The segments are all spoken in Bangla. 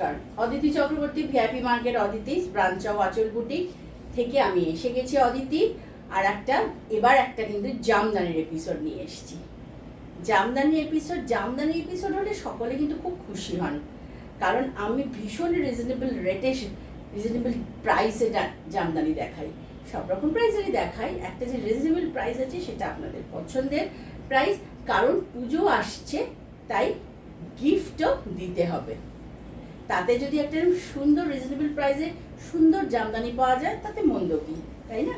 নমস্কার, Aditi Chakraborty, VIP market Aditi branch of আঁচল বুটিক থেকে আমি এসে গেছি অদিতি। আর এবার একটা কিন্তু জামদানির এপিসোড নিয়ে এসেছি। জামদানি এপিসোড হলে সকলে কিন্তু খুব খুশি হন, কারণ আমি ভীষণ রিজনেবল প্রাইসে জামদানি দেখাই। সব রকম প্রাইসেরই দেখাই, একটা যে রিজনেবল প্রাইস আছে সেটা আপনাদের পছন্দের প্রাইস, কারণ পুজো আসছে তাই গিফটও দিতে হবে। তাতে যদি একটা সুন্দর রিজনেবল প্রাইসে সুন্দর জামদানি পাওয়া যায় তাতে মন্দ কি, তাই না?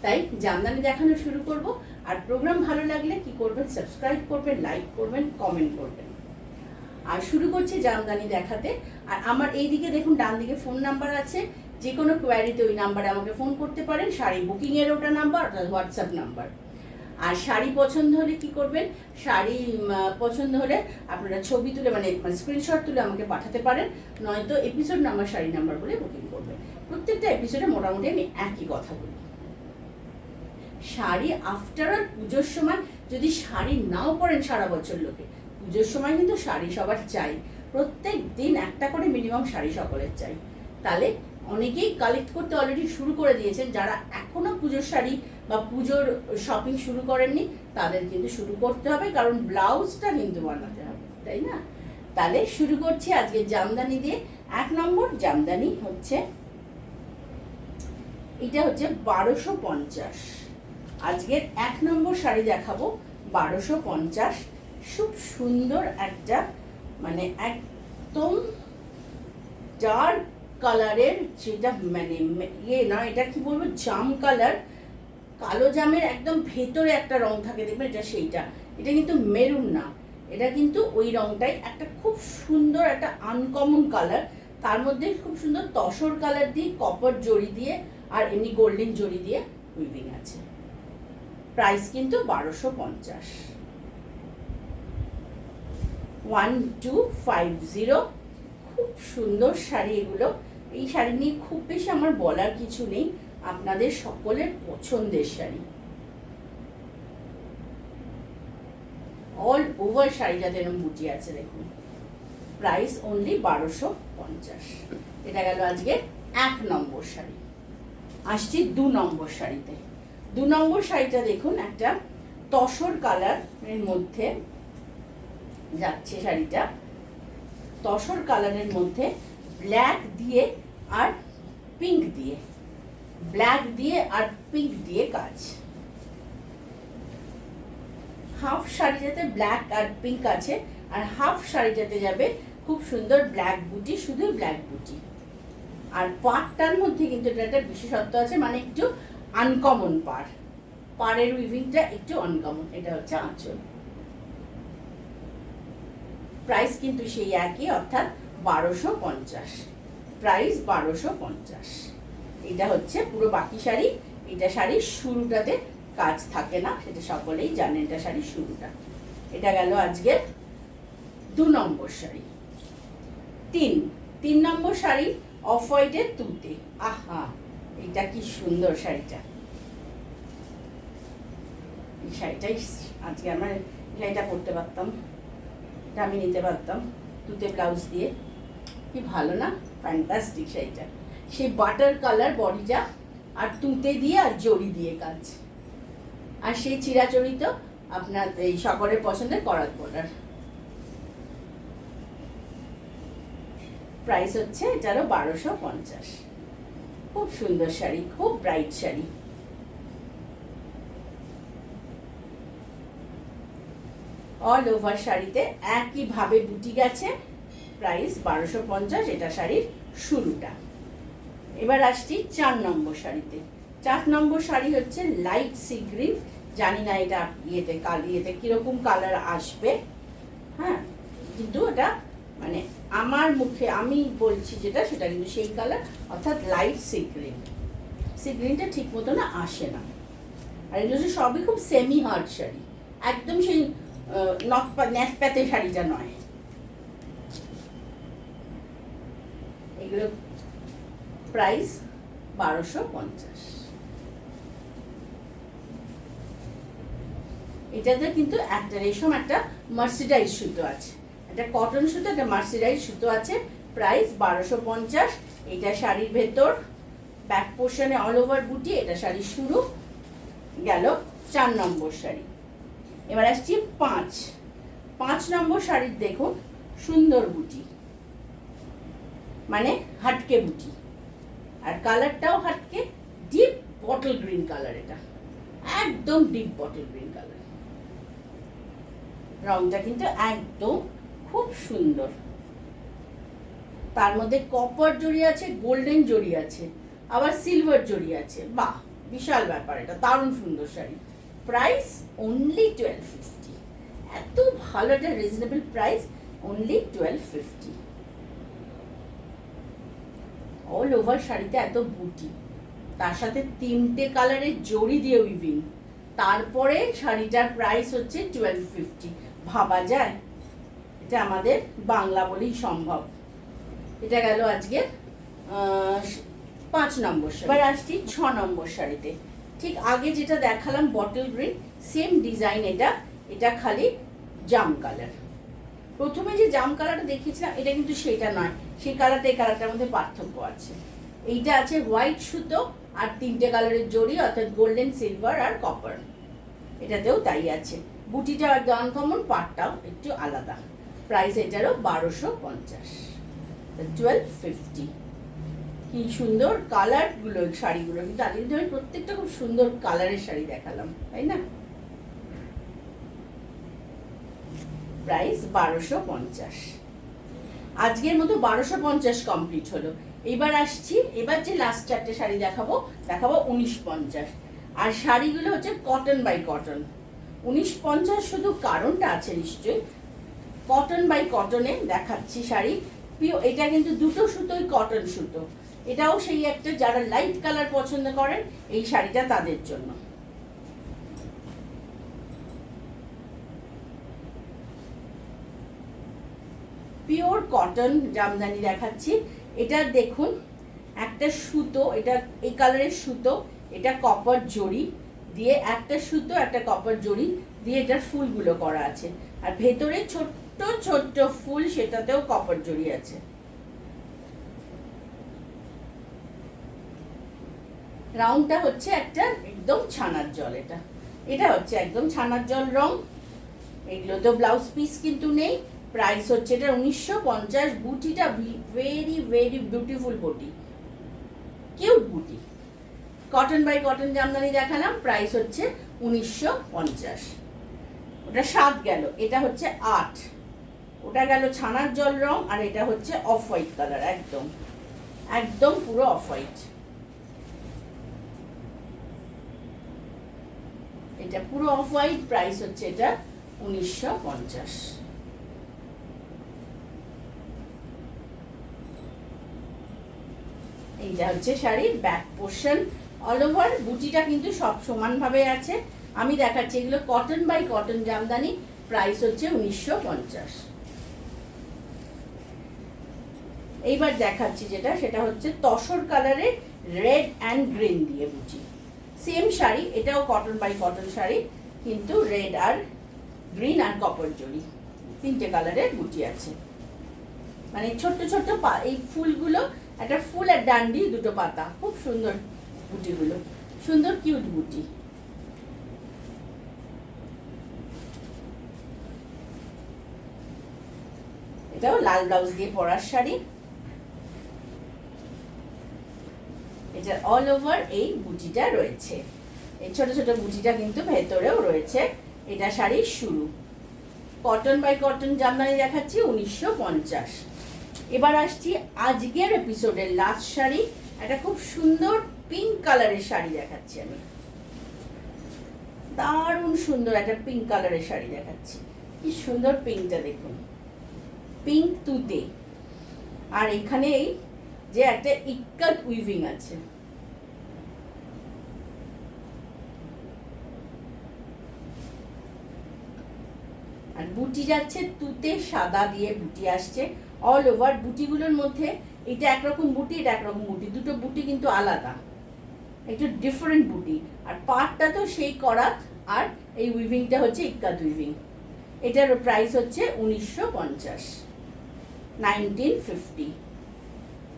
তাই জামদানি দেখানো শুরু করব। আর প্রোগ্রাম ভালো লাগলে কি করবেন, সাবস্ক্রাইব করবেন, লাইক করবেন, কমেন্ট করবেন। আর শুরু করছি জামদানি দেখাতে। আর আমার এইদিকে দেখুন ডান দিকে ফোন নাম্বার আছে, যে কোনো কোয়ারিতে ওই নাম্বারে আমাকে ফোন করতে পারেন। শাড়ি বুকিংয়ের ওটা নাম্বার, অর্থাৎ হোয়াটসঅ্যাপ নাম্বার। আর শাড়ি পছন্দ হলে কি করবেন, শাড়ি পছন্দ হলে আপনারা ছবি তুলে মানে স্ক্রিনশট তুলে আমাকে পাঠাতে পারেন, নয়তো এপিসোড নাম্বার শাড়ি নাম্বার বলে বুকিং করবেন। প্রত্যেকটা এপিসোডে মোটামুটি আমি একই কথা বলি। শাড়ি আফটার অল পুজোর সময় যদি শাড়ি নাও পরেন সারা বছর লোকে, পুজোর সময় কিন্তু শাড়ি সবার চাই। প্রত্যেক দিন একটা করে মিনিমাম শাড়ি সকলের চাই। তাহলে অনেকেই কালেক্ট করতে অলরেডি শুরু করে দিয়েছেন। যারা এখনো পুজোর শাড়ি বা পুজোর শপিং শুরু করেননি তাদের কিন্তু শুরু করতে হবে, কারণ ব্লাউজটা কিন্তু বানাতে হবে, তাই না? তাহলে শুরু করছি আজকে জামদানি দিয়ে। 1 নম্বর জামদানি হচ্ছে, এটা হচ্ছে 1250। আজকের 1 নম্বর শাড়ি দেখাবো 1250। খুব সুন্দর একটা মানে একদম ডার্ক কালারের, যেটা মানে নয়, এটা কি বলবো, জাম কালার, কালো জামের একদম ভেতরে একটা রং থাকে, দেখবেন এটা সেইটা। এটা কিন্তু মেরুন না, এটা কিন্তু ওই রংটাই। একটা খুব সুন্দর একটা আনকমন কালার, তার মধ্যে খুব সুন্দর তসর কালার দিয়ে, কপার জড়ি দিয়ে আর এমনি গোল্ডেন জড়ি দিয়ে উইভিং আছে। প্রাইস কিন্তু 1250। 1250। খুব সুন্দর শাড়ি এগুলো। এই শাড়ি নিয়ে খুব বেশি আমার বলার কিছু নেই, আপনাদের সকলের পছন্দের শাড়ি। অল ওভার শাড়িটাতে এরকম বুটি আছে দেখুন। Price only 1250। এটা গেল আজকে 1 নম্বর শাড়ি। আসছি 2 নম্বর শাড়িতে। 2 নম্বর শাড়িটা দেখুন, একটা তসর কালারের মধ্যে যাচ্ছে শাড়িটা। তসর কালারের মধ্যে ব্ল্যাক দিয়ে আর পিঙ্ক দিয়ে, ব্ল্যাক দিয়ে আর পিঙ্ক দিয়ে কাজ। হাফ শাড়িটাতে ব্ল্যাক আর পিঙ্ক আছে, আর হাফ শাড়িটাতে যাবে খুব সুন্দর ব্ল্যাক বুটি, শুধু ব্ল্যাক বুটি। আর পাড়টার মধ্যে কিন্তু এটা একটা বিশেষত্ব আছে, মানে একটু আনকমন পাড়ের উইভিংটা একটু আনকমন। এটা হচ্ছে আঁচল। প্রাইস কিন্তু সেই একই, অর্থাৎ 1250। প্রাইস 1250। এটা হচ্ছে পুরো বাকি শাড়ি। এটা শাড়ির শুরুটাতে কাজ থাকে না, সেটা সকলেই জানেন, এটা শাড়ির শুরুটা। এটা গেল আজকে 2 নম্বর শাড়ি। 3 নম্বর শাড়ি অফ হোয়াইটের তুতে। আহা, এটা কি সুন্দর শাড়িটা। এই শাড়িটাই আজকে আমার, শাড়িটা পরতে পারতাম, এটা আমি নিতে পারতাম তুতে ব্লাউজ দিয়ে। কি ভালো না, ফ্যান্টাস্টিক শাড়িটা। সেই বাটার কালার বডিটা, আর তুতে দিয়ে আর জড়ি দিয়ে কাজ, আর সেই চিরাচরিত আপনার এই সকলের পছন্দের করাত বর্ডার। প্রাইস হচ্ছে এটারও 1250। খুব সুন্দর শাড়ি, খুব ব্রাইট শাড়ি। অল ওভার শাড়িতে একইভাবে বুটি গেছে। প্রাইস 1250। এটা শাড়ির শুরুটা। এবার আসছি 4 নম্বর শাড়িতে। 4 নম্বর শাড়ি হচ্ছে লাইট সি গ্রিন। জানি না এটা ইয়েতে কিরকম কালার আসবে, হ্যাঁ, কিন্তু এটা মানে আমার মুখে আমি বলছি যেটা, সেটা কিন্তু সেই কালার, অর্থাৎ লাইট সি গ্রিন। সি গ্রিনটা ঠিক মতো না আসে না। আর এগুলো সবই খুব সেমি হার্ড শাড়ি, একদম সেই ন্যাসপ্যাতে শাড়িটা নয় এগুলো। প্রাইস 1250। এটাতে কিন্তু একটা রেশম, একটা মার্সিডাইজ সুতো আছে, একটা কটন সুতো, একটা মার্সিডাইজ সুতো আছে। প্রাইস 1250। এটা শাড়ির ভেতর, ব্যাক পোর্শনে অল ওভার বুটি, এটা শাড়ির শুরু গেল 4 নম্বর শাড়ি। এবার আসছি 5 নম্বর শাড়ির দেখুন সুন্দর বুটি, মানে হাটকে বুটি, আর কালারটাও হাটকে, ডিপ বটল গ্রিন কালার, এটা একদম ডিপ বটল গ্রিন কালার, রংটা কিন্তু একদম খুব সুন্দর। তার মধ্যে কপার জড়ি আছে, গোল্ডেন জড়ি আছে, আবার সিলভার জড়ি আছে, বাহ বিশাল ব্যাপার, এটা দারুণ সুন্দর শাড়ি। Price only 1250। এত ভালো একটা reasonable price, only 1250। All over শাড়িতে এত বুটি, তার সাথে 3টে কালারের জড়ি দিয়ে উইভিং, তারপরে শাড়িটার প্রাইস হচ্ছে 1250। ভাবা যায়? এটা আমাদের বাংলা বলেই সম্ভব। এটা গেল আজকে 5 নম্বর শাড়ি। এবার আসছি 6 নম্বর শাড়িতে। ঠিক আগে যেটা দেখালাম বটল গ্রিন, সেম ডিজাইন এটা, এটা খালি জাম কালার। প্রথমে যে জাম কালারটা দেখিয়েছিলাম এটা কিন্তু সেটা নয়, সেই কালারটা এই কালারটার মধ্যে পার্থক্য আছে। এইটা আছে হোয়াইট সুতো আর 3টে কালারের জড়ি, অর্থাৎ গোল্ডেন, সিলভার আর কপার, এটাতেও তাই আছে। বুটিটাও একদম আনকমন, পাটটাও একটু আলাদা। প্রাইস এটারও 1250, 1250। কি সুন্দর কালারগুলো শাড়িগুলো, কিন্তু আজকে কিন্তু আমি প্রত্যেকটা খুব সুন্দর কালারের শাড়ি দেখালাম, তাই না? প্রাইস 1250। আজকের মতো 1250 কমপ্লিট হলো। এবার আসছি, এবার যে লাস্ট 4টে শাড়ি দেখাবো 1950। আর শাড়িগুলো হচ্ছে কটন বাই কটন। 1950 শুধু কারণটা আছে নিশ্চয়ই, কটন বাই কটনে দেখাচ্ছি শাড়ি। এটা কিন্তু দুটো সুতোই কটন সুতো, এটাও সেই একটা, যারা লাইট কালার পছন্দ করেন এই শাড়িটা তাদের জন্য। পিওর কটন জামদানি দেখাচ্ছি। এটা দেখুন একটা সুতো, এটা এই কালারের সুতো, এটা কপার জড়ি দিয়ে, একটা সুতো একটা কপার জড়ি দিয়ে এটার ফুলগুলো করা আছে, আর ভেতরে ছোট্ট ছোট্ট ফুল, সেটাতেও কপার জড়ি আছে। রংটা হচ্ছে একটা একদম ছানার জল, এটা এটা হচ্ছে একদম ছানার জল রং। এগুলো তো ব্লাউজ পিস কিন্তু নেই। প্রাইস হচ্ছে এটা 1950। বুটিটা ভেরি ভেরি বিউটিফুল বুটি, কিউট বুটি। কটন বাই কটন জামদানি দেখালাম, প্রাইস হচ্ছে 1950। ওটা 7 গেল, এটা হচ্ছে 8। ওটা গেল ছানার জল রং, আর এটা হচ্ছে অফ হোয়াইট কালার, একদম একদম পুরো অফ হোয়াইট। এটা পুরো অফ হোয়াইট, প্রাইস হচ্ছে এটা 1950। এইটা হচ্ছে শাড়ির ব্যাক পোর্শন। অল ওভার বুটিটা কিন্তু সব সমানভাবে আছে। আমি দেখাচ্ছি এগুলো cotton by cotton Jamdani, price হচ্ছে 1950। এইবার দেখাচ্ছি যেটা, সেটা হচ্ছে তসর কালারের রেড অ্যান্ড গ্রিন দিয়ে বুটি। সেম শাড়ি, এটাও কটন বাই কটন শাড়ি, কিন্তু রেড আর গ্রিন আর কপার জড়ি 3টে কালারের বুটি আছে। মানে ছোট্ট ছোট্ট এই ফুলগুলো, একটা ফুল আর ডান্ডি, 2টো পাতা, খুব সুন্দর বুটিগুলো, সুন্দর কিউট বুটি। এটাও লাল ব্লাউজ দিয়ে পরার শাড়ি। এটা অল ওভার এই বুটিটা রয়েছে, এই ছোট ছোট বুটিটা কিন্তু ভেতরেও রয়েছে। এটা শাড়ির শুরু। কটন বাই কটন জামদানি দেখাচ্ছি 1950। এবার আসছি আজকের এপিসোডের লাস্ট শাড়ি, একটা খুব সুন্দর পিঙ্ক কালারের শাড়ি দেখাচ্ছি আমি। দারুণ সুন্দর একটা পিঙ্ক কালারের শাড়ি দেখাচ্ছি। কি সুন্দর পিঙ্কটা দেখুন, পিঙ্ক তুতে, আর এখানে এই যে একটা ইক্কাত উইভিং আছে। আর বুটি যাচ্ছে তুতে সাদা দিয়ে বুটি আসছে অল ওভার। বুটিগুলোর মধ্যে এটা একরকম বুটি, এটা একরকম বুটি, দুটো বুটি কিন্তু আলাদা, একটু ডিফারেন্ট বুটি। আর পাটটা তো সেই করাত, আর এই উইভিংটা হচ্ছে ইক্কাত উইভিং। এটার প্রাইস হচ্ছে 1950। 1950।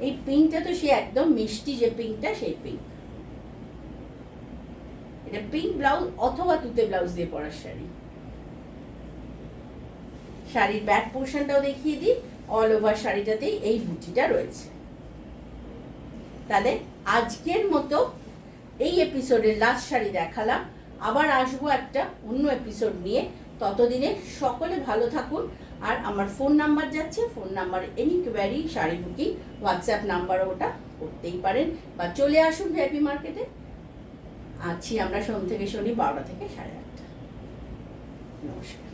এই পিঙ্কটা তো সে একদম মিষ্টি যে পিঙ্কটা, সেই পিঙ্ক। এটা পিঙ্ক ব্লাউজ অথবা তুতে ব্লাউজ দিয়ে পরার শাড়ি। শাড়ির ব্যাক পোর্শনটাও দেখিয়ে দিই। অল ওভার শাড়িটাতেই এই বুটিটা রয়েছে। তাহলে আজকের মতো এই এপিসোডের লাস্ট শাড়ি দেখালাম। আবার আসবো একটা অন্য এপিসোড নিয়ে। ততদিনে সকলে ভালো থাকুন। আর আমার ফোন নাম্বার যাচ্ছে, phone number any query, sari booking, WhatsApp নাম্বারও ওটা করতেই পারেন, বা চলে আসুন ভিআইপি মার্কেটে। আছি আমরা সোম থেকে শনি 12টা থেকে 8:30। নমস্কার।